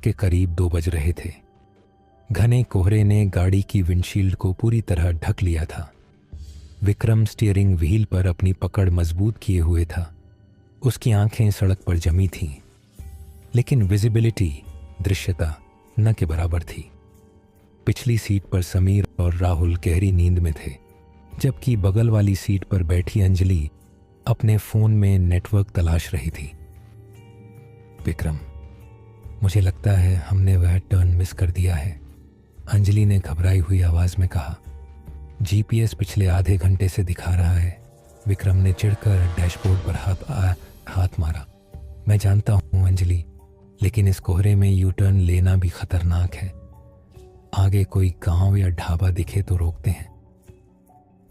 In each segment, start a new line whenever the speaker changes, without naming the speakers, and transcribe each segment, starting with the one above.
के करीब 2 बज रहे थे। घने कोहरे ने गाड़ी की विंडशील्ड को पूरी तरह ढक लिया था। विक्रम स्टीयरिंग व्हील पर अपनी पकड़ मजबूत किए हुए था। उसकी आंखें सड़क पर जमी थीं, लेकिन विजिबिलिटी, दृश्यता न के बराबर थी। पिछली सीट पर समीर और राहुल गहरी नींद में थे, जबकि बगल वाली सीट पर बैठी अंजलि अपने फोन में नेटवर्क तलाश रही थी। विक्रम, मुझे लगता है हमने वह टर्न मिस कर दिया है, अंजलि ने घबराई हुई आवाज में कहा। जीपीएस पिछले आधे घंटे से दिखा रहा है। विक्रम ने चिढ़कर डैशबोर्ड पर हाथ मारा। मैं जानता हूं अंजलि, लेकिन इस कोहरे में यू टर्न लेना भी खतरनाक है। आगे कोई गांव या ढाबा दिखे तो रोकते हैं।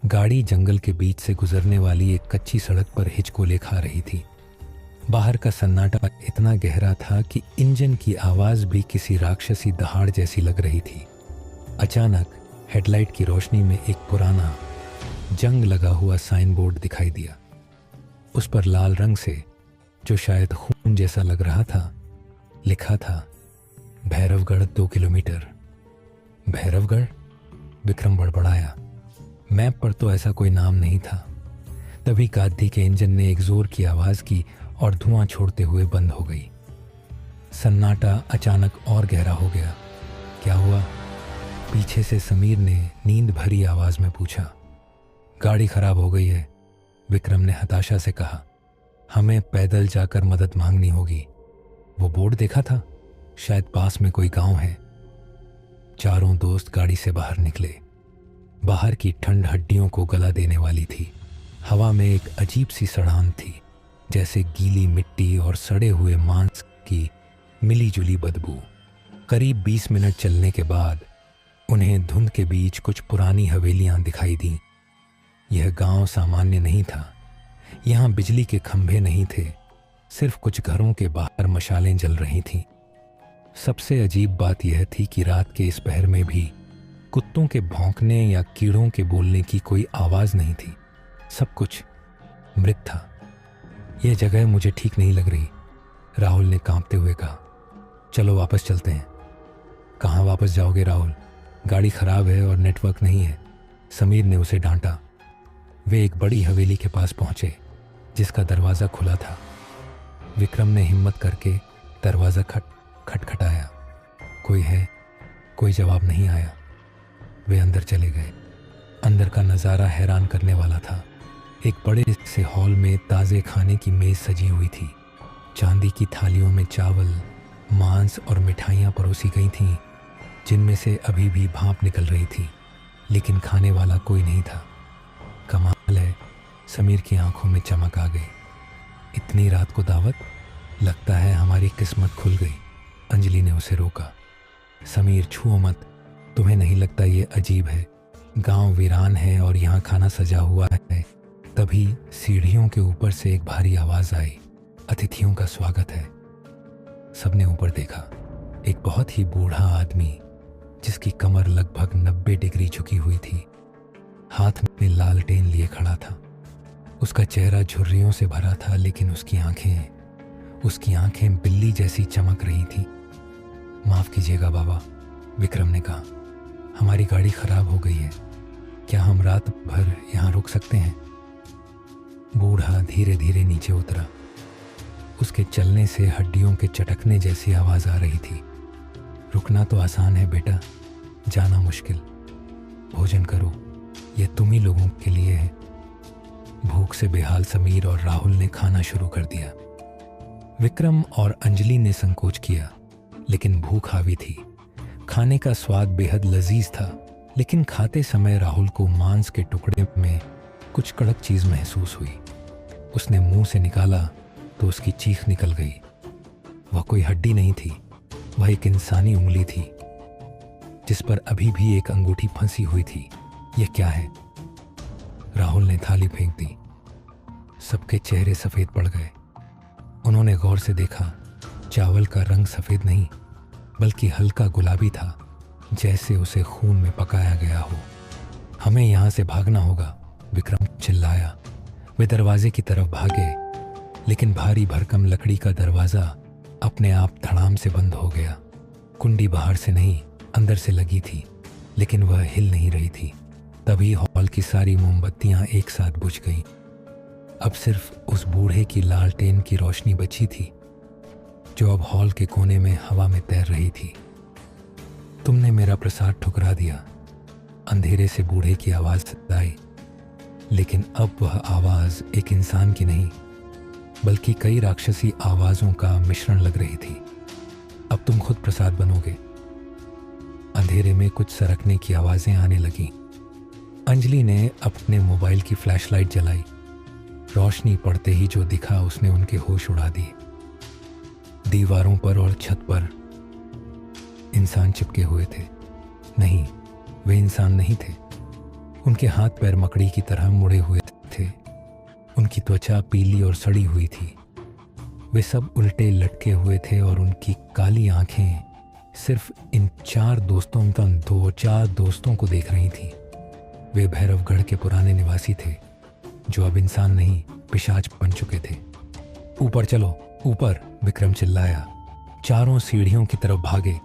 गाड़ी जंगल के बीच से गुजरने वाली एक कच्ची सड़क पर हिचकोले खा रही थी। बाहर का सन्नाटा इतना गहरा था कि इंजन की आवाज भी किसी राक्षसी दहाड़ जैसी लग रही थी। अचानक हेडलाइट की रोशनी में एक पुराना जंग लगा हुआ साइन बोर्ड दिखाई दिया। उस पर लाल रंग से, जो शायद खून जैसा लग रहा था, लिखा था भैरवगढ़ 2 किलोमीटर। भैरवगढ़? विक्रम बड़बड़ाया। मैप पर तो ऐसा कोई नाम नहीं था। तभी गाड़ी के इंजन ने एक जोर की आवाज की और धुआं छोड़ते हुए बंद हो गई। सन्नाटा अचानक और गहरा हो गया। क्या हुआ? पीछे से समीर ने नींद भरी आवाज में पूछा। गाड़ी खराब हो गई है, विक्रम ने हताशा से कहा। हमें पैदल जाकर मदद मांगनी होगी। वो बोर्ड देखा था, शायद पास में कोई गांव है। चारों दोस्त गाड़ी से बाहर निकले। बाहर की ठंड हड्डियों को गला देने वाली थी। हवा में एक अजीब सी सड़ान थी, जैसे गीली मिट्टी और सड़े हुए मांस की मिली-जुली बदबू। करीब 20 मिनट चलने के बाद उन्हें धुंध के बीच कुछ पुरानी हवेलियां दिखाई दीं। यह गांव सामान्य नहीं था। यहाँ बिजली के खंभे नहीं थे, सिर्फ कुछ घरों के बाहर मशालें जल रही थीं। सबसे अजीब बात यह थी कि रात के इस पहर में भी कुत्तों के भौंकने या कीड़ों के बोलने की कोई आवाज नहीं थी। सब कुछ मृत था। यह जगह मुझे ठीक नहीं लग रही, राहुल ने कांपते हुए कहा। चलो वापस चलते हैं। कहाँ वापस जाओगे राहुल? गाड़ी खराब है और नेटवर्क नहीं है, समीर ने उसे डांटा। वे एक बड़ी हवेली के पास पहुंचे, जिसका दरवाज़ा खुला था। विक्रम ने हिम्मत करके दरवाज़ा खटखटाया। कोई है? कोई जवाब नहीं आया। वे अंदर चले गए। अंदर का नज़ारा हैरान करने वाला था। एक बड़े से हॉल में ताज़े खाने की मेज़ सजी हुई थी। चांदी की थालियों में चावल, मांस और मिठाइयाँ परोसी गई थीं, जिनमें से अभी भी भाप निकल रही थी, लेकिन खाने वाला कोई नहीं था। कमाल है, समीर की आंखों में चमक आ गई। इतनी रात को दावत? लगता है हमारी किस्मत खुल गई, अंजलि ने उसे रोका। समीर, छुओ मत। तुम्हें नहीं लगता ये अजीब है? गांव वीरान है और यहाँ खाना सजा हुआ है। तभी सीढ़ियों के ऊपर से एक भारी आवाज आई। अतिथियों का स्वागत है। सबने ऊपर देखा। एक बहुत ही बूढ़ा आदमी, जिसकी कमर लगभग 90 डिग्री झुकी हुई थी, हाथ में लालटेन लिए खड़ा था। उसका चेहरा झुर्रियों से भरा था, लेकिन उसकी आंखें बिल्ली जैसी चमक रही थीं। माफ कीजिएगा बाबा, विक्रम ने कहा। हमारी गाड़ी खराब हो गई है। क्या हम रात भर यहाँ रुक सकते हैं? बूढ़ा धीरे धीरे नीचे उतरा। उसके चलने से हड्डियों के चटकने जैसी आवाज आ रही थी। रुकना तो आसान है बेटा, जाना मुश्किल। भोजन करो, यह तुम ही लोगों के लिए है। भूख से बेहाल समीर और राहुल ने खाना शुरू कर दिया। विक्रम और अंजलि ने संकोच किया, लेकिन भूख हावी थी। खाने का स्वाद बेहद लजीज था, लेकिन खाते समय राहुल को मांस के टुकड़े में कुछ कड़क चीज महसूस हुई। उसने मुंह से निकाला तो उसकी चीख निकल गई। वह कोई हड्डी नहीं थी, वह एक इंसानी उंगली थी, जिस पर अभी भी एक अंगूठी फंसी हुई थी। यह क्या है? राहुल ने थाली फेंक दी। सबके चेहरे सफेद पड़ गए। उन्होंने गौर से देखा, चावल का रंग सफेद नहीं, बल्कि हल्का गुलाबी था, जैसे उसे खून में पकाया गया हो। हमें यहाँ से भागना होगा, विक्रम चिल्लाया। वे दरवाजे की तरफ भागे, लेकिन भारी भरकम लकड़ी का दरवाजा अपने आप धड़ाम से बंद हो गया। कुंडी बाहर से नहीं अंदर से लगी थी, लेकिन वह हिल नहीं रही थी। तभी हॉल की सारी मोमबत्तियां एक साथ बुझ गईं। अब सिर्फ उस बूढ़े की लालटेन की रोशनी बची थी, जो अब हॉल के कोने में हवा में तैर रही थी। तुमने मेरा प्रसाद ठुकरा दिया, अंधेरे से बूढ़े की आवाज आई। लेकिन अब वह आवाज एक इंसान की नहीं, बल्कि कई राक्षसी आवाजों का मिश्रण लग रही थी। अब तुम खुद प्रसाद बनोगे। अंधेरे में कुछ सरकने की आवाजें आने लगीं। अंजलि ने अपने मोबाइल की फ्लैशलाइट जलाई। रोशनी पड़ते ही जो दिखा उसने उनके होश उड़ा दिए। दीवारों पर और छत पर इंसान चिपके हुए थे। नहीं, वे इंसान नहीं थे। उनके हाथ पैर मकड़ी की तरह मुड़े हुए थे। उनकी त्वचा पीली और सड़ी हुई थी। वे सब उल्टे लटके हुए थे और उनकी काली आंखें सिर्फ इन चार दोस्तों को देख रही थीं। वे भैरवगढ़ के पुराने निवासी थे, जो अब इंसान नहीं पिशाच बन चुके थे। ऊपर चलो, ऊपर, विक्रम चिल्लाया। चारों सीढ़ियों की तरफ भागे।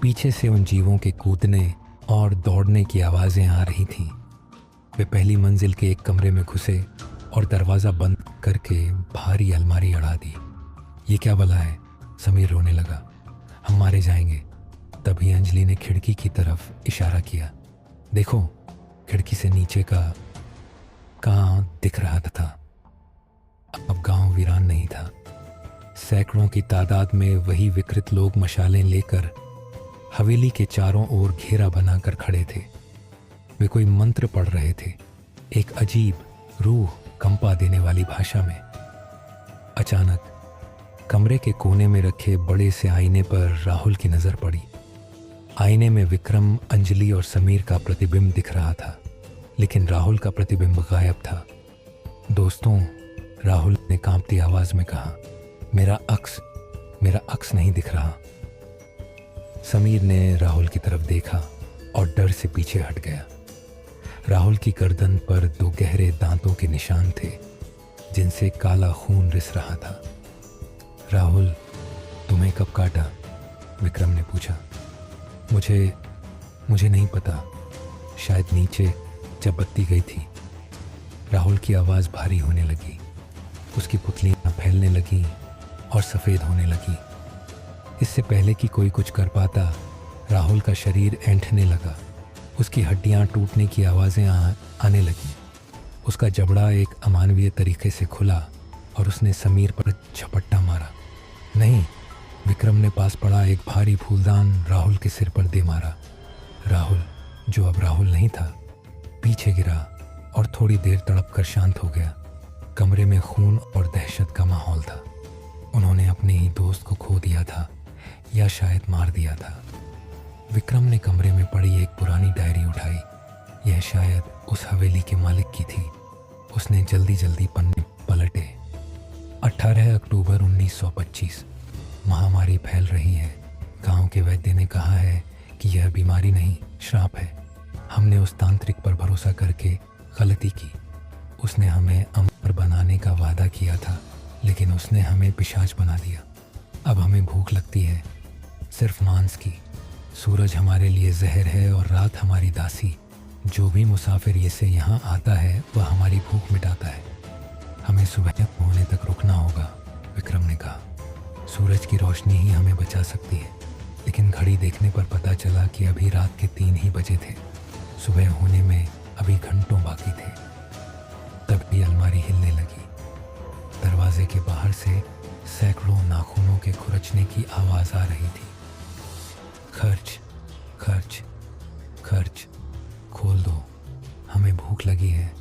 पीछे से उन जीवों के कूदने और दौड़ने की आवाजें आ रही थीं। वे पहली मंजिल के एक कमरे में घुसे और दरवाज़ा बंद करके भारी अलमारी अड़ा दी। ये क्या भला है? समीर रोने लगा। हम मारे जाएंगे। तभी अंजलि ने खिड़की की तरफ इशारा किया। देखो, खिड़की से नीचे का गांव दिख रहा था। अब गांव वीरान नहीं था। सैकड़ों की तादाद में वही विकृत लोग मशालें लेकर हवेली के चारों ओर घेरा बनाकर खड़े थे। वे कोई मंत्र पढ़ रहे थे, एक अजीब रूह कंपा देने वाली भाषा में। अचानक कमरे के कोने में रखे बड़े से आईने पर राहुल की नजर पड़ी। आईने में विक्रम, अंजलि और समीर का प्रतिबिंब दिख रहा था, लेकिन राहुल का प्रतिबिंब गायब था। दोस्तों, राहुल ने कांपती आवाज में कहा, मेरा अक्स नहीं दिख रहा। समीर ने राहुल की तरफ देखा और डर से पीछे हट गया। राहुल की गर्दन पर दो गहरे दांतों के निशान थे, जिनसे काला खून रिस रहा था। राहुल, तुम्हें कब काटा? विक्रम ने पूछा। मुझे नहीं पता, शायद नीचे जब बत्ती गई थी। राहुल की आवाज़ भारी होने लगी। उसकी पुतलियां फैलने लगीं और सफ़ेद होने लगी। इससे पहले कि कोई कुछ कर पाता, राहुल का शरीर ऐंठने लगा। उसकी हड्डियां टूटने की आवाज़ें आने लगीं। उसका जबड़ा एक अमानवीय तरीके से खुला और उसने समीर पर झपट्टा मारा। नहीं, विक्रम ने पास पड़ा एक भारी फूलदान राहुल के सिर पर दे मारा। राहुल, जो अब राहुल नहीं था, पीछे गिरा और थोड़ी देर तड़प कर शांत हो गया। कमरे में खून और दहशत का माहौल था। उन्होंने अपने ही दोस्त को खो दिया था, या शायद मार दिया था। विक्रम ने कमरे में पड़ी एक पुरानी डायरी उठाई। यह शायद उस हवेली के मालिक की थी। उसने जल्दी जल्दी पन्ने पलटे। 18 अक्टूबर 1925। महामारी फैल रही है। गांव के वैद्य ने कहा है कि यह बीमारी नहीं, श्राप है। हमने उस तांत्रिक पर भरोसा करके गलती की। उसने हमें अमर बनाने का वादा किया था, लेकिन उसने हमें पिशाच बना दिया। अब हमें भूख लगती है, सिर्फ मांस की। सूरज हमारे लिए जहर है और रात हमारी दासी। जो भी मुसाफिर ये से यहाँ आता है, वह हमारी भूख मिटाता है। हमें सुबह होने तक रुकना होगा, विक्रम ने कहा। सूरज की रोशनी ही हमें बचा सकती है। लेकिन घड़ी देखने पर पता चला कि अभी रात के 3 ही बजे थे। सुबह होने में अभी घंटों बाकी थे। तभी अलमारी हिलने लगी। दरवाजे के बाहर से सैकड़ों नाखूनों के खुरचने की आवाज आ रही थी। खर्च खर्च खर्च, खोल दो, हमें भूख लगी है।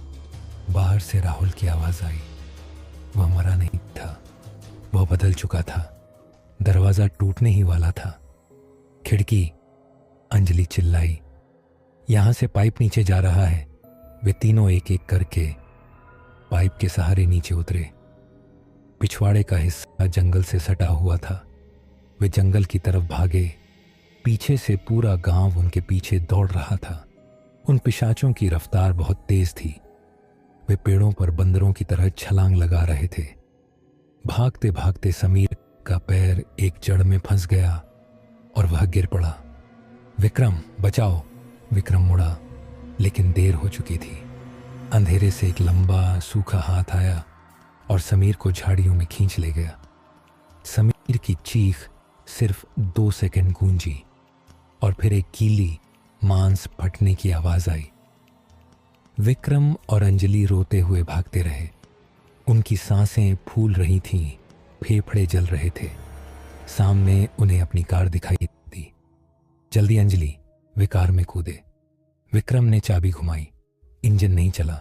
बाहर से राहुल की आवाज आई। वह मरा नहीं था, वह बदल चुका था। दरवाजा टूटने ही वाला था। खिड़की, अंजलि चिल्लाई। यहां से पाइप नीचे जा रहा है। वे तीनों एक एक करके पाइप के सहारे नीचे उतरे। पिछवाड़े का हिस्सा जंगल से सटा हुआ था। वे जंगल की तरफ भागे। पीछे से पूरा गांव उनके पीछे दौड़ रहा था। उन पिशाचों की रफ्तार बहुत तेज थी। वे पेड़ों पर बंदरों की तरह छलांग लगा रहे थे। भागते भागते समीर का पैर एक जड़ में फंस गया और वह गिर पड़ा। विक्रम, बचाओ! विक्रम मुड़ा, लेकिन देर हो चुकी थी। अंधेरे से एक लंबा सूखा हाथ आया और समीर को झाड़ियों में खींच ले गया। समीर की चीख सिर्फ 2 सेकंड गूंजी और फिर एक गीली मांस फटने की आवाज आई। विक्रम और अंजलि रोते हुए भागते रहे। उनकी सांसें फूल रही थीं, फेफड़े जल रहे थे। सामने उन्हें अपनी कार दिखाई दी। जल्दी अंजलि, वे कार में कूदे। विक्रम ने चाबी घुमाई, इंजन नहीं चला।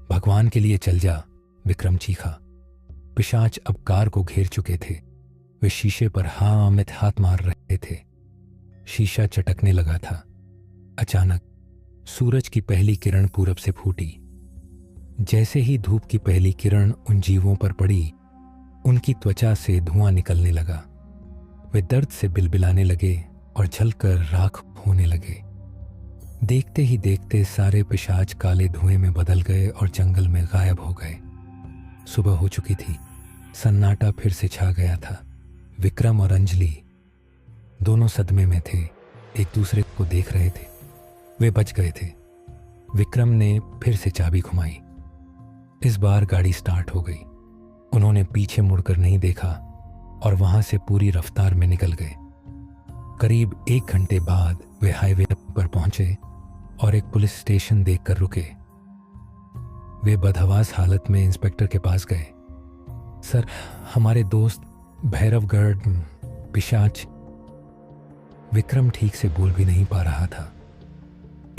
भगवान के लिए चल जा, विक्रम चीखा। पिशाच अब कार को घेर चुके थे। वे शीशे पर हामिद हाथ मार रहे थे। शीशा चटकने लगा था। अचानक सूरज की पहली किरण पूरब से फूटी। जैसे ही धूप की पहली किरण उन जीवों पर पड़ी, उनकी त्वचा से धुआं निकलने लगा। वे दर्द से बिलबिलाने लगे और जलकर राख होने लगे। देखते ही देखते सारे पिशाच काले धुएं में बदल गए और जंगल में गायब हो गए। सुबह हो चुकी थी। सन्नाटा फिर से छा गया था। विक्रम और अंजलि दोनों सदमे में थे, एक दूसरे को देख रहे थे। वे बच गए थे। विक्रम ने फिर से चाबी घुमाई। इस बार गाड़ी स्टार्ट हो गई। उन्होंने पीछे मुड़कर नहीं देखा और वहां से पूरी रफ्तार में निकल गए। करीब 1 घंटे बाद वे हाईवे पर पहुंचे और एक पुलिस स्टेशन देखकर रुके। वे बदहवास हालत में इंस्पेक्टर के पास गए। सर, हमारे दोस्त भैरवगढ़ पिशाच। विक्रम ठीक से बोल भी नहीं पा रहा था।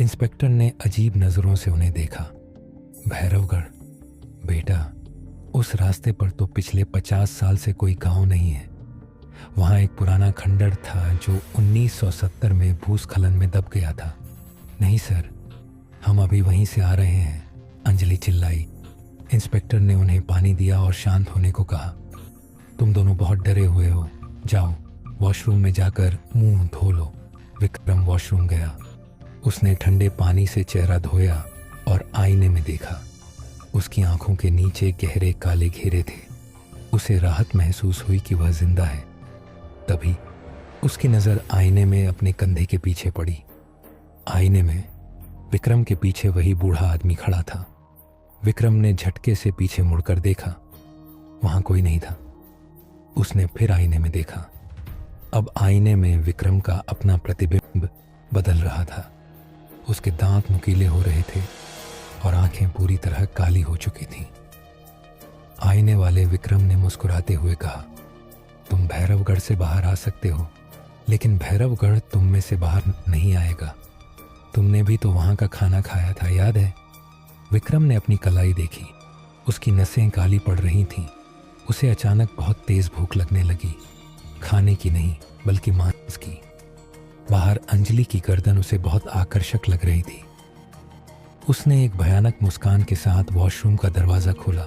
इंस्पेक्टर ने अजीब नजरों से उन्हें देखा। भैरवगढ़? बेटा, उस रास्ते पर तो पिछले 50 साल से कोई गांव नहीं है। वहां एक पुराना खंडर था जो 1970 में भूस्खलन में दब गया था। नहीं सर, हम अभी वहीं से आ रहे हैं, अंजलि चिल्लाई। इंस्पेक्टर ने उन्हें पानी दिया और शांत होने को कहा। तुम दोनों बहुत डरे हुए हो, जाओ वॉशरूम में जाकर मुंह धो लो। विक्रम वॉशरूम गया। उसने ठंडे पानी से चेहरा धोया और आईने में देखा। उसकी आंखों के नीचे गहरे काले घेरे थे। उसे राहत महसूस हुई कि वह जिंदा है। तभी उसकी नजर आईने में अपने कंधे के पीछे पड़ी। आईने में विक्रम के पीछे वही बूढ़ा आदमी खड़ा था। विक्रम ने झटके से पीछे मुड़कर देखा। वहां कोई नहीं था। उसने फिर आईने में देखा। अब आईने में विक्रम का अपना प्रतिबिंब बदल रहा था। उसके दांत नुकीले हो रहे थे और आंखें पूरी तरह काली हो चुकी थीं। आईने वाले विक्रम ने मुस्कुराते हुए कहा, तुम भैरवगढ़ से बाहर आ सकते हो, लेकिन भैरवगढ़ तुम में से बाहर नहीं आएगा। तुमने भी तो वहां का खाना खाया था, याद है? विक्रम ने अपनी कलाई देखी। उसकी नसें काली पड़ रही थीं। उसे अचानक बहुत तेज भूख लगने लगी। खाने की नहीं, बल्कि मांस की। बाहर अंजलि की गर्दन उसे बहुत आकर्षक लग रही थी। उसने एक भयानक मुस्कान के साथ वॉशरूम का दरवाजा खोला।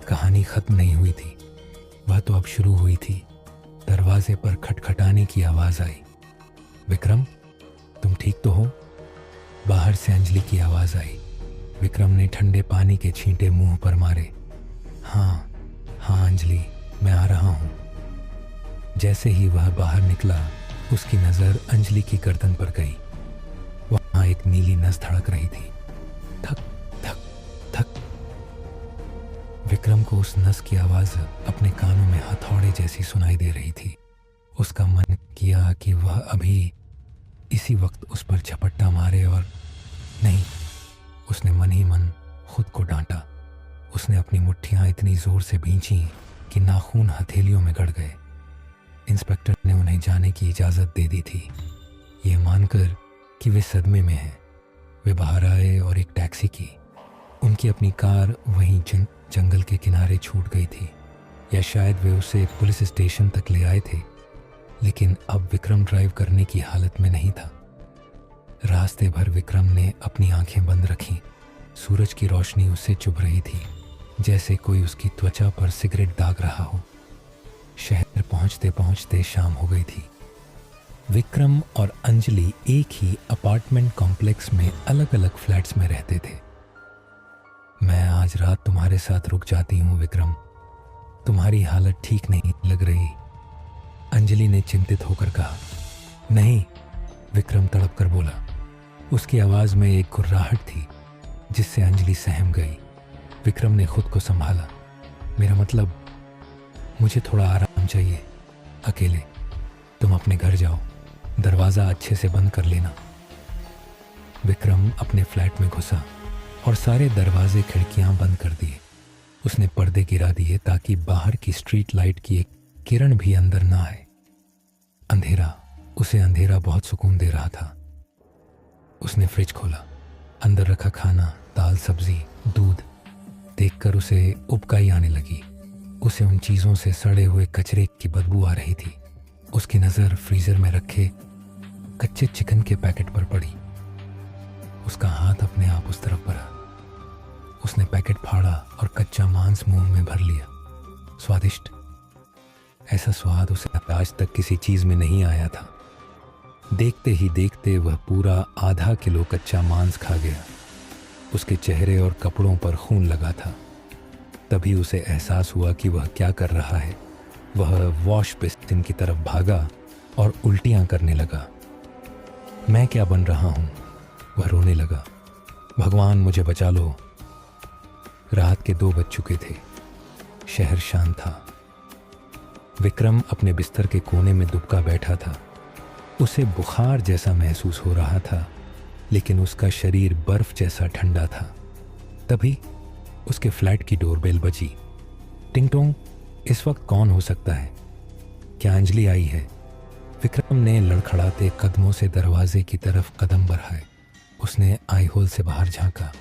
कहानी खत्म नहीं हुई थी, वह तो अब शुरू हुई थी। दरवाजे पर खटखटाने की आवाज आई। विक्रम, तुम ठीक तो हो? बाहर से अंजलि की आवाज आई। विक्रम ने ठंडे पानी के छींटे मुंह पर मारे। हाँ हाँ अंजलि, मैं आ रहा हूं। जैसे ही वह बाहर निकला, उसकी नजर अंजलि की गर्दन पर गई। वहां एक नीली नस धड़क रही थी। थक थक थक। विक्रम को उस नस की आवाज अपने कानों में हथौड़े जैसी सुनाई दे रही थी। उसका मन किया कि वह अभी इसी वक्त उस पर झपट्टा मारे, और नहीं, उसने मन ही मन खुद को डांटा। उसने अपनी मुट्ठियां इतनी जोर से भींची कि नाखून हथेलियों में गड़ गए। इंस्पेक्टर ने उन्हें जाने की इजाज़त दे दी थी, ये मानकर कि वे सदमे में हैं। वे बाहर आए और एक टैक्सी की। उनकी अपनी कार वहीं जंगल के किनारे छूट गई थी, या शायद वे उसे पुलिस स्टेशन तक ले आए थे। लेकिन अब विक्रम ड्राइव करने की हालत में नहीं था। रास्ते भर विक्रम ने अपनी आंखें बंद रखीं। सूरज की रोशनी उससे चुभ रही थी, जैसे कोई उसकी त्वचा पर सिगरेट दाग रहा हो। शहर पहुंचते पहुंचते शाम हो गई थी। विक्रम और अंजलि एक ही अपार्टमेंट कॉम्प्लेक्स में अलग अलग फ्लैट्स में रहते थे। मैं आज रात तुम्हारे साथ रुक जाती हूँ विक्रम, तुम्हारी हालत ठीक नहीं लग रही, अंजलि ने चिंतित होकर कहा। नहीं, विक्रम तड़प कर बोला। उसकी आवाज़ में एक गुर्राहट थी जिससे अंजलि सहम गई। विक्रम ने खुद को संभाला। मेरा मतलब, मुझे थोड़ा आराम चाहिए, अकेले। तुम अपने घर जाओ, दरवाज़ा अच्छे से बंद कर लेना। विक्रम अपने फ्लैट में घुसा और सारे दरवाजे खिड़कियां बंद कर दिए। उसने पर्दे गिरा दिए ताकि बाहर की स्ट्रीट लाइट की एक किरण भी अंदर ना आए। अंधेरा बहुत सुकून दे रहा था। उसने फ्रिज खोला, अंदर रखा खाना, दाल, सब्जी, दूध देखकर उसे उबकाई आने लगी। उसे उन चीज़ों से सड़े हुए कचरे की बदबू आ रही थी। उसकी नज़र फ्रीजर में रखे कच्चे चिकन के पैकेट पर पड़ी। उसका हाथ अपने आप उस तरफ बढ़ा। उसने पैकेट फाड़ा और कच्चा मांस मुंह में भर लिया। स्वादिष्ट। ऐसा स्वाद उसे आज तक किसी चीज़ में नहीं आया था। देखते ही देखते वह पूरा आधा किलो कच्चा मांस खा गया। उसके चेहरे और कपड़ों पर खून लगा था। तभी उसे एहसास हुआ कि वह क्या कर रहा है। वह वॉश बेसिन की तरफ भागा और उल्टियां करने लगा। मैं क्या बन रहा हूँ? वह रोने लगा। भगवान, मुझे बचा लो। रात के 2 बज चुके थे। शहर शांत था। विक्रम अपने बिस्तर के कोने में दुबका बैठा था। उसे बुखार जैसा महसूस हो रहा था, लेकिन उसका शरीर बर्फ जैसा ठंडा था। तभी उसके फ्लैट की डोरबेल बजी। टिंग टोंग। इस वक्त कौन हो सकता है? क्या अंजलि आई है? विक्रम ने लड़खड़ाते कदमों से दरवाजे की तरफ कदम बढ़ाए। उसने आई होल से बाहर झांका।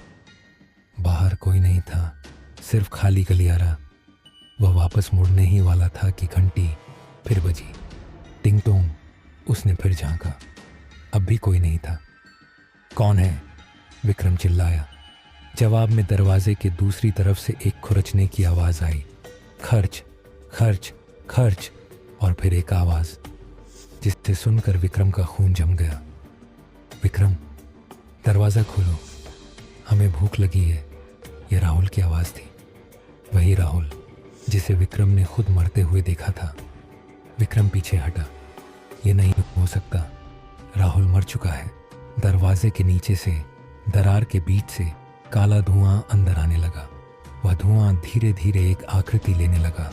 बाहर कोई नहीं था, सिर्फ खाली गलियारा। वह वापस मुड़ने ही वाला था कि घंटी फिर बजी। टिंग टोंग। उसने फिर झांका। अब भी कोई नहीं था। कौन है? विक्रम चिल्लाया। जवाब में दरवाजे के दूसरी तरफ से एक खुरचने की आवाज़ आई। खर्च खर्च खर्च। और फिर एक आवाज़ जिसे सुनकर विक्रम का खून जम गया। विक्रम, दरवाज़ा खोलो, हमें भूख लगी है। यह राहुल की आवाज़ थी। वही राहुल जिसे विक्रम ने खुद मरते हुए देखा था। विक्रम पीछे हटा। ये नहीं हो सकता, राहुल मर चुका है। दरवाजे के नीचे से, दरार के बीच से काला धुआं अंदर आने लगा। वह धुआं धीरे धीरे एक आकृति लेने लगा।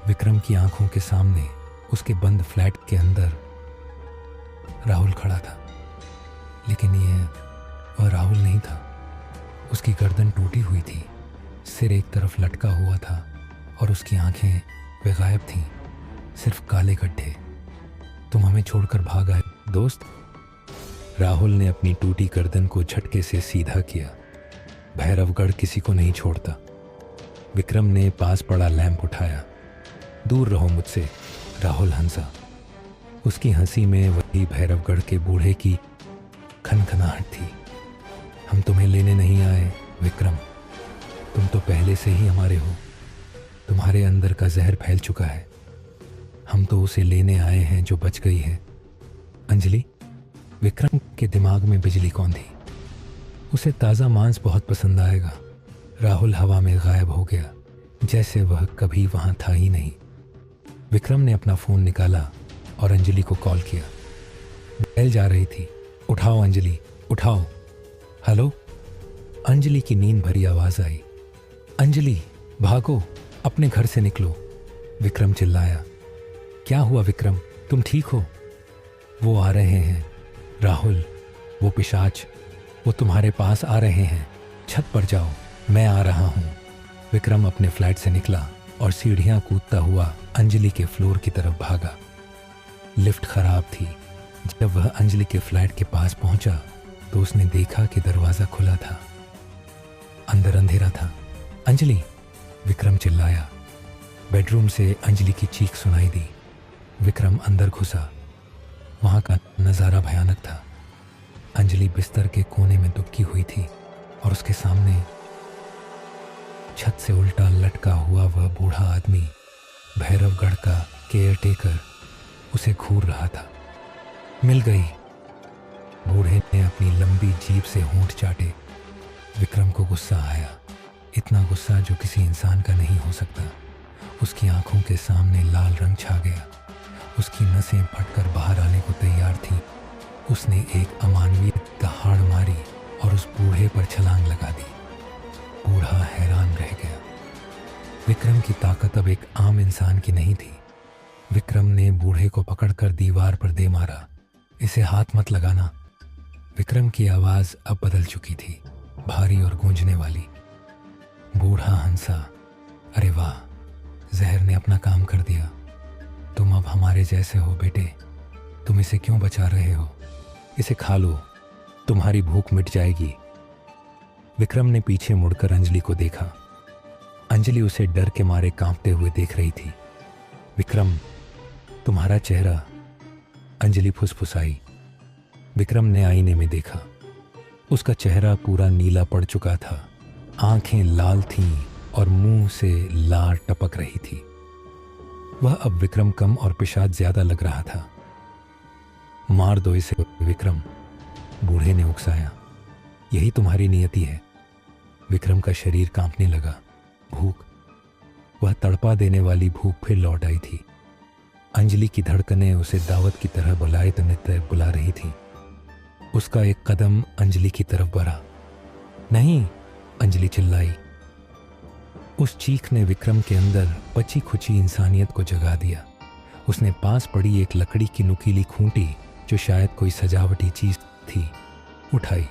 विक्रम की आंखों के सामने उसके बंद फ्लैट के अंदर राहुल खड़ा था। लेकिन वह राहुल नहीं था। उसकी गर्दन टूटी हुई थी, सिर एक तरफ लटका हुआ था और उसकी आंखें बेगायब थीं, सिर्फ काले गड्ढे। तुम हमें छोड़कर भाग आए दोस्त। राहुल ने अपनी टूटी गर्दन को झटके से सीधा किया। भैरवगढ़ किसी को नहीं छोड़ता। विक्रम ने पास पड़ा लैंप उठाया। दूर रहो मुझसे, राहुल हंसा। उसकी हंसी में वही भैरवगढ़ के बूढ़े की खनखनाहट थी। हम तुम्हें लेने नहीं आए विक्रम, तुम तो पहले से ही हमारे हो। तुम्हारे अंदर का जहर फैल चुका है। हम तो उसे लेने आए हैं जो बच गई है। अंजलि? विक्रम के दिमाग में बिजली कौन थी? उसे ताज़ा मांस बहुत पसंद आएगा। राहुल हवा में गायब हो गया, जैसे वह कभी वहाँ था ही नहीं। विक्रम ने अपना फ़ोन निकाला और अंजलि को कॉल किया। बेल जा रही थी। उठाओ अंजलि, उठाओ। हेलो? अंजलि की नींद भरी आवाज़ आई। अंजलि, भागो, अपने घर से निकलो। विक्रम चिल्लाया। क्या हुआ विक्रम, तुम ठीक हो? वो आ रहे हैं राहुल, वो पिशाच, वो तुम्हारे पास आ रहे हैं। छत पर जाओ, मैं आ रहा हूँ। विक्रम अपने फ्लैट से निकला और सीढ़ियाँ कूदता हुआ अंजलि के फ्लोर की तरफ भागा। लिफ्ट खराब थी। जब वह अंजलि के फ्लैट के पास पहुंचा तो उसने देखा कि दरवाज़ा खुला था। अंदर अंधेरा था। अंजलि, विक्रम चिल्लाया। बेडरूम से अंजलि की चीख सुनाई दी। विक्रम अंदर घुसा। वहाँ का नज़ारा भयानक था। अंजलि बिस्तर के कोने में दुबकी हुई थी और उसके सामने छत से उल्टा लटका हुआ वह बूढ़ा आदमी, भैरवगढ़ का केयरटेकर, उसे घूर रहा था। मिल गई। बूढ़े ने अपनी लंबी जीभ से होंठ चाटे। विक्रम को गुस्सा आया, इतना गुस्सा जो किसी इंसान का नहीं हो सकता। उसकी आंखों के सामने लाल रंग छा गया। उसकी नसें फटकर बाहर आने को तैयार थीं। उसने एक अमानवीय दहाड़ मारी और उस बूढ़े पर छलांग लगा दी। बूढ़ा हैरान रह गया। विक्रम की ताकत अब एक आम इंसान की नहीं थी। विक्रम ने बूढ़े को पकड़कर दीवार पर दे मारा। इसे हाथ मत लगाना। विक्रम की आवाज अब बदल चुकी थी, भारी और गूंजने वाली। बूढ़ा हंसा। अरे वाह, जहर ने अपना काम कर दिया। तुम अब हमारे जैसे हो बेटे। तुम इसे क्यों बचा रहे हो? इसे खा लो, तुम्हारी भूख मिट जाएगी। विक्रम ने पीछे मुड़कर अंजलि को देखा। अंजलि उसे डर के मारे कांपते हुए देख रही थी। विक्रम, तुम्हारा चेहरा। अंजलि फुसफुसाई। विक्रम ने आईने में देखा। उसका चेहरा पूरा नीला पड़ चुका था। आंखें लाल थीं और मुंह से लार टपक रही थी। वह अब विक्रम कम और पेशाब ज्यादा लग रहा था। मार दो इसे विक्रम, बूढ़े ने उकसाया। यही तुम्हारी नियति है। विक्रम का शरीर कांपने लगा। भूख, वह तड़पा देने वाली भूख फिर लौट आई थी। अंजलि की धड़कनें उसे दावत की तरह बुलाए तने बुला रही थी। उसका एक कदम अंजलि की तरफ बढ़ा। नहीं, अंजलि चिल्लाई। उस चीख ने विक्रम के अंदर बची खुची इंसानियत को जगा दिया। उसने पास पड़ी एक लकड़ी की नुकीली खूंटी, जो शायद कोई सजावटी चीज थी, उठाई।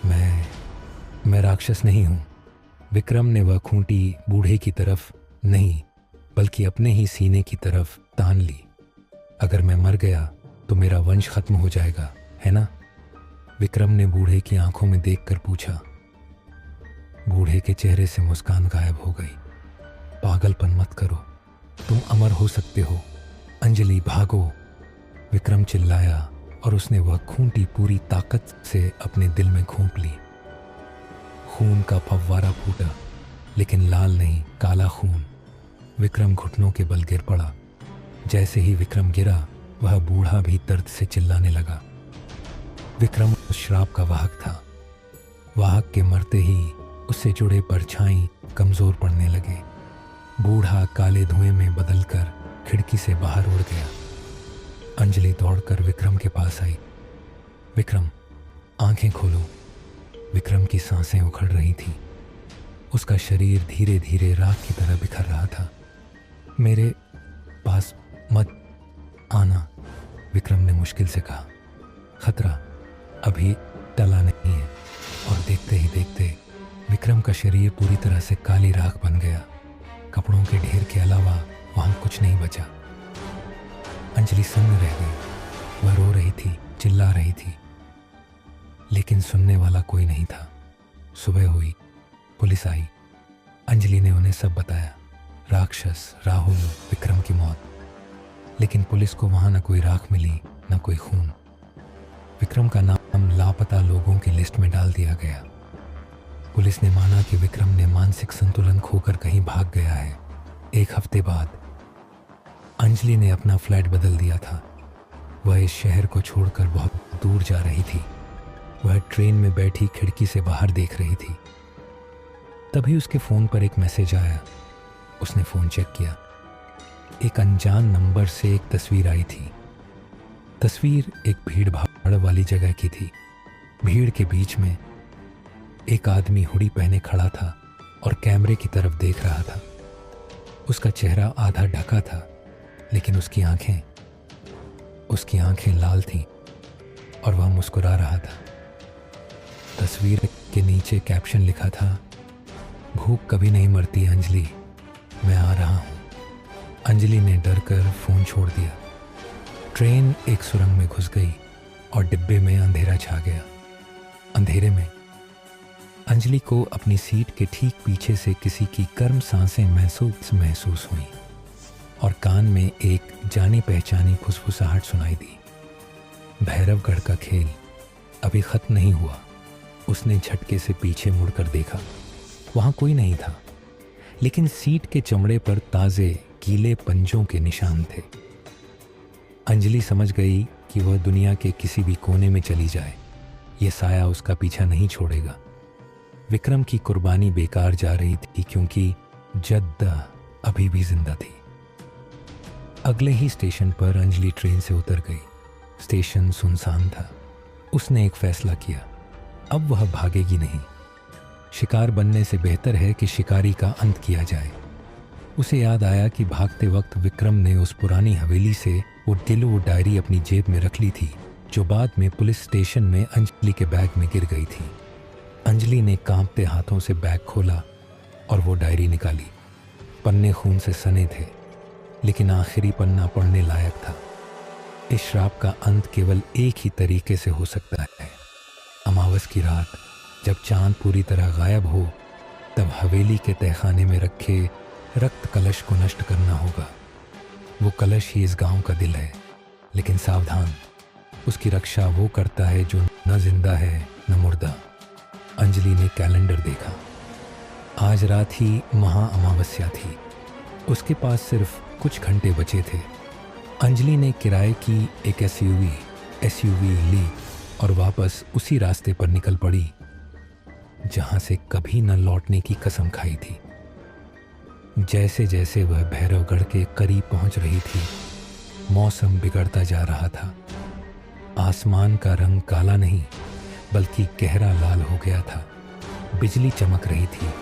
मैं राक्षस नहीं हूं। विक्रम ने वह खूंटी बूढ़े की तरफ नहीं, बल्कि अपने ही सीने की तरफ तान ली। अगर मैं मर गया तो मेरा वंश खत्म हो जाएगा, है ना? विक्रम ने बूढ़े की आंखों में देखकर पूछा। बूढ़े के चेहरे से मुस्कान गायब हो गई। पागलपन मत करो, तुम अमर हो सकते हो। अंजलि भागो, विक्रम चिल्लाया और उसने वह खूंटी पूरी ताकत से अपने दिल में घोंप ली। खून का फव्वारा फूटा, लेकिन लाल नहीं, काला खून। विक्रम घुटनों के बल गिर पड़ा। जैसे ही विक्रम गिरा, वह बूढ़ा भी दर्द से चिल्लाने लगा। विक्रम उस श्राप का वाहक था। वाहक के मरते ही उससे जुड़े परछाई कमजोर पड़ने लगे। बूढ़ा काले धुएं में बदलकर खिड़की से बाहर उड़ गया। अंजलि दौड़कर विक्रम के पास आई। विक्रम, आंखें खोलो। विक्रम की सांसें उखड़ रही थीं। उसका शरीर धीरे धीरे राख की तरह बिखर रहा था। मेरे पास मत आना, विक्रम ने मुश्किल से कहा। खतरा अभी टला नहीं है। और देखते ही देखते विक्रम का शरीर पूरी तरह से काली राख बन गया। कपड़ों के ढेर के अलावा वहां कुछ नहीं बचा। अंजलि सन्न रह गई। वह रो रही थी, चिल्ला रही थी, लेकिन सुनने वाला कोई नहीं था। सुबह हुई, पुलिस आई। अंजलि ने उन्हें सब बताया। राक्षस, राहुल, विक्रम की मौत। लेकिन पुलिस को वहां न कोई राख मिली, न कोई खून। विक्रम का नाम लापता लोगों की लिस्ट में डाल दिया गया। पुलिस ने माना कि विक्रम ने मानसिक संतुलन खोकर कहीं भाग गया है। एक हफ्ते बाद अंजलि ने अपना फ्लैट बदल दिया था। वह इस शहर को छोड़कर बहुत दूर जा रही थी। वह ट्रेन में बैठी खिड़की से बाहर देख रही थी। तभी उसके फ़ोन पर एक मैसेज आया। उसने फ़ोन चेक किया। एक अनजान नंबर से एक तस्वीर आई थी। तस्वीर एक भीड़ भाड़ वाली जगह की थी। भीड़ के बीच में एक आदमी हुडी पहने खड़ा था और कैमरे की तरफ देख रहा था। उसका चेहरा आधा ढका था, लेकिन उसकी आंखें लाल थीं और वह मुस्कुरा रहा था। तस्वीर के नीचे कैप्शन लिखा था, भूख कभी नहीं मरती अंजलि, मैं आ रहा हूं। अंजलि ने डर कर फोन छोड़ दिया। ट्रेन एक सुरंग में घुस गई और डिब्बे में अंधेरा छा गया। अंधेरे में अंजलि को अपनी सीट के ठीक पीछे से किसी की गर्म सांसें महसूस हुई और कान में एक जानी पहचानी फुसफुसाहट सुनाई दी। भैरवगढ़ का खेल अभी खत्म नहीं हुआ। उसने झटके से पीछे मुड़कर देखा। वहां कोई नहीं था, लेकिन सीट के चमड़े पर ताजे गीले पंजों के निशान थे। अंजलि समझ गई कि वह दुनिया के किसी भी कोने में चली जाए, यह साया उसका पीछा नहीं छोड़ेगा। विक्रम की कुर्बानी बेकार जा रही थी, क्योंकि जद्दा अभी भी जिंदा थी। अगले ही स्टेशन पर अंजलि ट्रेन से उतर गई। स्टेशन सुनसान था। उसने एक फैसला किया, अब वह भागेगी नहीं। शिकार बनने से बेहतर है कि शिकारी का अंत किया जाए। उसे याद आया कि भागते वक्त विक्रम ने उस पुरानी हवेली से वो दिलो डायरी अपनी जेब में रख ली थी, जो बाद में पुलिस स्टेशन में अंजलि के बैग में गिर गई थी। अंजलि ने कांपते हाथों से बैग खोला और वो डायरी निकाली। पन्ने खून से सने थे, लेकिन आखिरी पन्ना पढ़ने लायक था। इस श्राप का अंत केवल एक ही तरीके से हो सकता है। अमावस की रात जब चांद पूरी तरह गायब हो, तब हवेली के तहखाने में रखे रक्त कलश को नष्ट करना होगा। वो कलश ही इस गांव का दिल है, लेकिन सावधान, उसकी रक्षा वो करता है जो न जिंदा है न मुर्दा। अंजलि ने कैलेंडर देखा। आज रात ही महा अमावस्या थी। उसके पास सिर्फ कुछ घंटे बचे थे। अंजलि ने किराए की एक एसयूवी ली और वापस उसी रास्ते पर निकल पड़ी जहां से कभी न लौटने की कसम खाई थी। जैसे जैसे वह भैरवगढ़ के करीब पहुंच रही थी, मौसम बिगड़ता जा रहा था। आसमान का रंग काला नहीं बल्कि गहरा लाल हो गया था। बिजली चमक रही थी,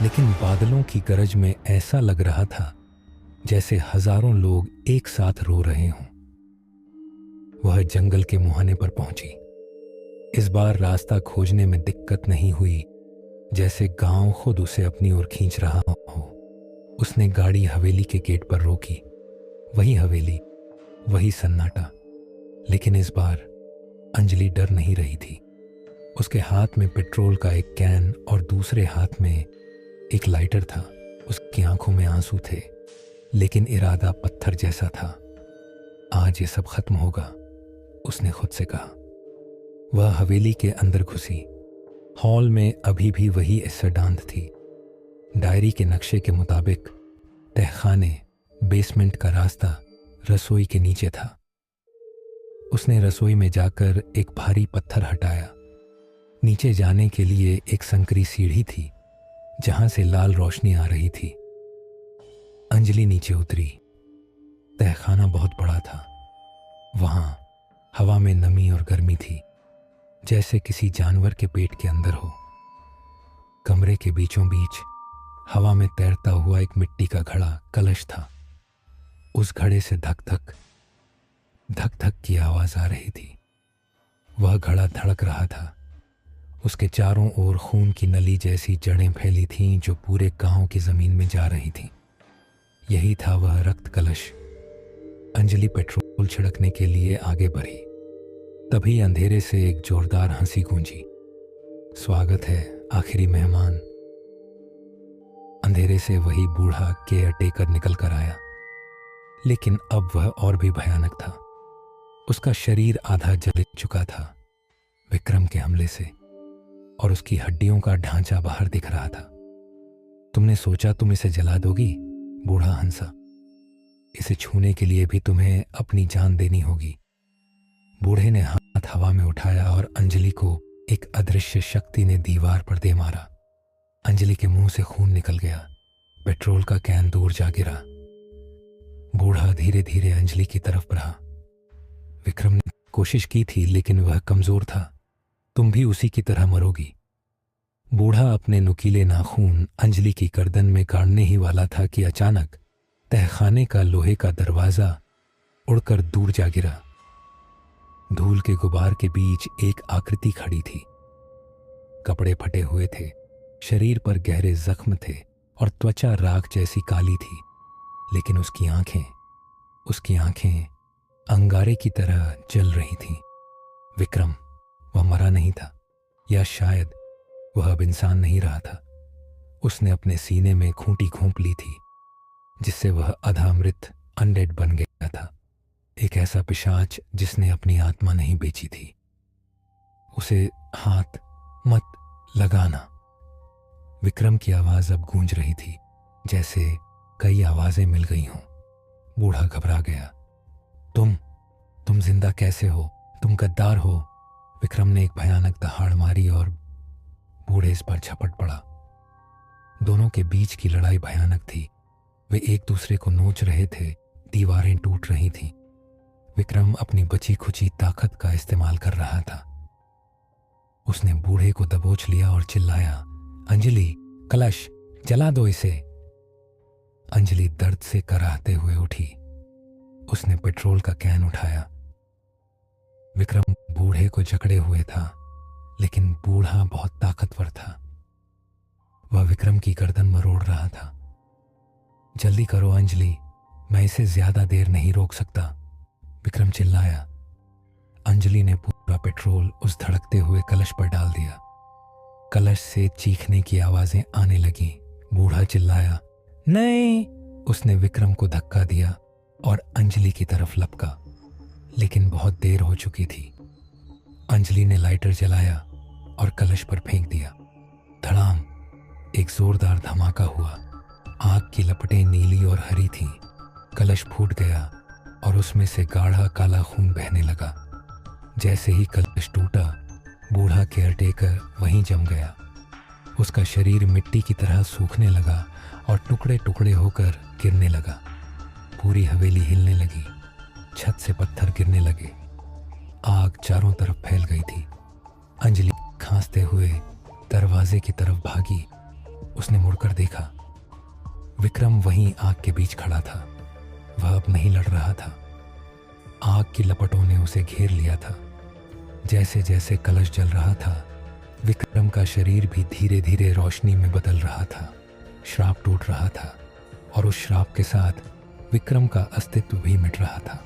लेकिन बादलों की गरज में ऐसा लग रहा था जैसे हजारों लोग एक साथ रो रहे हों। वह जंगल के मुहाने पर पहुंची। इस बार रास्ता खोजने में दिक्कत नहीं हुई, जैसे गांव खुद उसे अपनी ओर खींच रहा हो। उसने गाड़ी हवेली के गेट पर रोकी। वही हवेली, वही सन्नाटा, लेकिन इस बार अंजलि डर नहीं रही थी। उसके हाथ में पेट्रोल का एक कैन और दूसरे हाथ में एक लाइटर था। उसकी आंखों में आंसू थे, लेकिन इरादा पत्थर जैसा था। आज ये सब खत्म होगा, उसने खुद से कहा। वह हवेली के अंदर घुसी। हॉल में अभी भी वही ऐसरडांत थी। डायरी के नक्शे के मुताबिक तहखाने, बेसमेंट का रास्ता रसोई के नीचे था। उसने रसोई में जाकर एक भारी पत्थर हटाया। नीचे जाने के लिए एक संकरी सीढ़ी थी, जहां से लाल रोशनी आ रही थी। अंजलि नीचे उतरी। तहखाना बहुत बड़ा था। वहां हवा में नमी और गर्मी थी, जैसे किसी जानवर के पेट के अंदर हो। कमरे के बीचों बीच हवा में तैरता हुआ एक मिट्टी का घड़ा कलश था। उस घड़े से धक धक की आवाज आ रही थी। वह घड़ा धड़क रहा था। उसके चारों ओर खून की नली जैसी जड़ें फैली थीं जो पूरे गांव की जमीन में जा रही थीं। यही था वह रक्त कलश। अंजलि पेट्रोल छिड़कने के लिए आगे बढ़ी। तभी अंधेरे से एक जोरदार हंसी गूंजी। स्वागत है आखिरी मेहमान। अंधेरे से वही बूढ़ा केयर टेकर निकल कर आया, लेकिन अब वह और भी भयानक था। उसका शरीर आधा जल चुका था विक्रम के हमले से, और उसकी हड्डियों का ढांचा बाहर दिख रहा था। तुमने सोचा तुम इसे जला दोगी? बूढ़ा हंसा। इसे छूने के लिए भी तुम्हें अपनी जान देनी होगी। बूढ़े ने हाथ हवा में उठाया और अंजलि को एक अदृश्य शक्ति ने दीवार पर दे मारा। अंजलि के मुंह से खून निकल गया। पेट्रोल का कैन दूर जा गिरा। बूढ़ा धीरे धीरे अंजलि की तरफ बढ़ा। विक्रम ने कोशिश की थी, लेकिन वह कमजोर था। तुम भी उसी की तरह मरोगी। बूढ़ा अपने नुकीले नाखून अंजलि की गर्दन में गाड़ने ही वाला था कि अचानक तहखाने का लोहे का दरवाजा उड़कर दूर जा गिरा। धूल के गुबार के बीच एक आकृति खड़ी थी। कपड़े फटे हुए थे, शरीर पर गहरे जख्म थे और त्वचा राख जैसी काली थी, लेकिन उसकी आंखें अंगारे की तरह जल रही थीं। विक्रम, वह मरा नहीं था, या शायद वह अब इंसान नहीं रहा था। उसने अपने सीने में खूंटी घोंप ली थी, जिससे वह आधा मृत अनडेड बन गया था। एक ऐसा पिशाच जिसने अपनी आत्मा नहीं बेची थी। उसे हाथ मत लगाना। विक्रम की आवाज अब गूंज रही थी, जैसे कई आवाजें मिल गई हों। बूढ़ा घबरा गया। तुम जिंदा कैसे हो? तुम गद्दार हो। विक्रम ने एक भयानक दहाड़ मारी और बूढ़े इस पर झपट पड़ा। दोनों के बीच की लड़ाई भयानक थी। वे एक दूसरे को नोच रहे थे, दीवारें टूट रही थीं। विक्रम अपनी बची खुची ताकत का इस्तेमाल कर रहा था। उसने बूढ़े को दबोच लिया और चिल्लाया, अंजलि, कलश जला दो इसे। अंजलि दर्द से कराहते हुए उठी। उसने पेट्रोल का कैन उठाया। विक्रम बूढ़े को जकड़े हुए था, लेकिन बूढ़ा बहुत ताकतवर था। वह विक्रम की गर्दन मरोड़ रहा था। जल्दी करो अंजलि, मैं इसे ज्यादा देर नहीं रोक सकता, विक्रम चिल्लाया। अंजलि ने पूरा पेट्रोल उस धड़कते हुए कलश पर डाल दिया। कलश से चीखने की आवाजें आने लगी। बूढ़ा चिल्लाया, नहीं। उसने विक्रम को धक्का दिया और अंजलि की तरफ लपका, लेकिन बहुत देर हो चुकी थी। अंजलि ने लाइटर जलाया और कलश पर फेंक दिया। धड़ाम, एक जोरदार धमाका हुआ। आग की लपटें नीली और हरी थीं। कलश फूट गया और उसमें से गाढ़ा काला खून बहने लगा। जैसे ही कलश टूटा, बूढ़ा केयरटेकर वहीं जम गया। उसका शरीर मिट्टी की तरह सूखने लगा और टुकड़े टुकड़े होकर गिरने लगा। पूरी हवेली हिलने लगी। छत से पत्थर गिरने लगे। आग चारों तरफ फैल गई थी। अंजलि खांसते हुए दरवाजे की तरफ भागी। उसने मुड़कर देखा। विक्रम वहीं आग के बीच खड़ा था। वह अब नहीं लड़ रहा था। आग की लपटों ने उसे घेर लिया था। जैसे जैसे कलश जल रहा था, विक्रम का शरीर भी धीरे धीरे रोशनी में बदल रहा था। श्राप टूट रहा था और उस श्राप के साथ विक्रम का अस्तित्व भी मिट रहा था।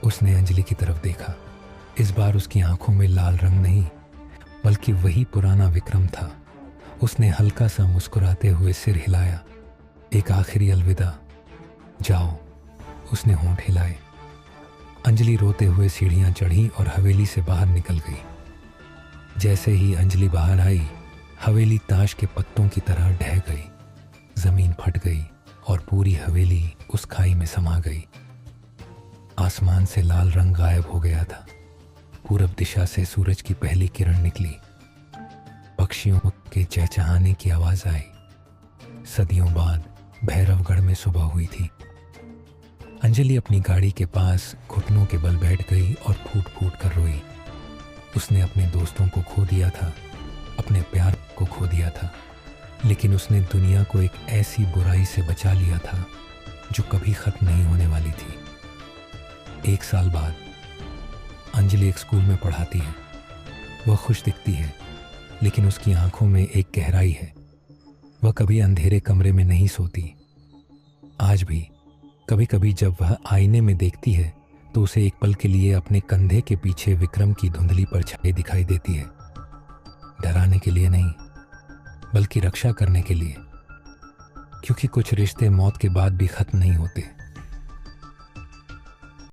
उसने अंजलि की तरफ देखा। इस बार उसकी आंखों में लाल रंग नहीं, बल्कि वही पुराना विक्रम था। उसने हल्का सा मुस्कुराते हुए सिर हिलाया। एक आखिरी अलविदा। जाओ, उसने होंठ हिलाए। अंजलि रोते हुए सीढ़ियां चढ़ी और हवेली से बाहर निकल गई। जैसे ही अंजलि बाहर आई, हवेली ताश के पत्तों की तरह ढह गई। जमीन फट गई और पूरी हवेली उस खाई में समा गई। आसमान से लाल रंग गायब हो गया था। पूरब दिशा से सूरज की पहली किरण निकली। पक्षियों के चहचहाने की आवाज आई। सदियों बाद भैरवगढ़ में सुबह हुई थी। अंजलि अपनी गाड़ी के पास घुटनों के बल बैठ गई और फूट फूट कर रोई। उसने अपने दोस्तों को खो दिया था, अपने प्यार को खो दिया था, लेकिन उसने दुनिया को एक ऐसी बुराई से बचा लिया था जो कभी खत्म नहीं होने वाली थी। 1 साल बाद अंजलि एक स्कूल में पढ़ाती है। वह खुश दिखती है, लेकिन उसकी आंखों में एक गहराई है। वह कभी अंधेरे कमरे में नहीं सोती। आज भी कभी कभी जब वह आईने में देखती है तो उसे एक पल के लिए अपने कंधे के पीछे विक्रम की धुंधली परछाई दिखाई देती है। डराने के लिए नहीं, बल्कि रक्षा करने के लिए, क्योंकि कुछ रिश्ते मौत के बाद भी खत्म नहीं होते।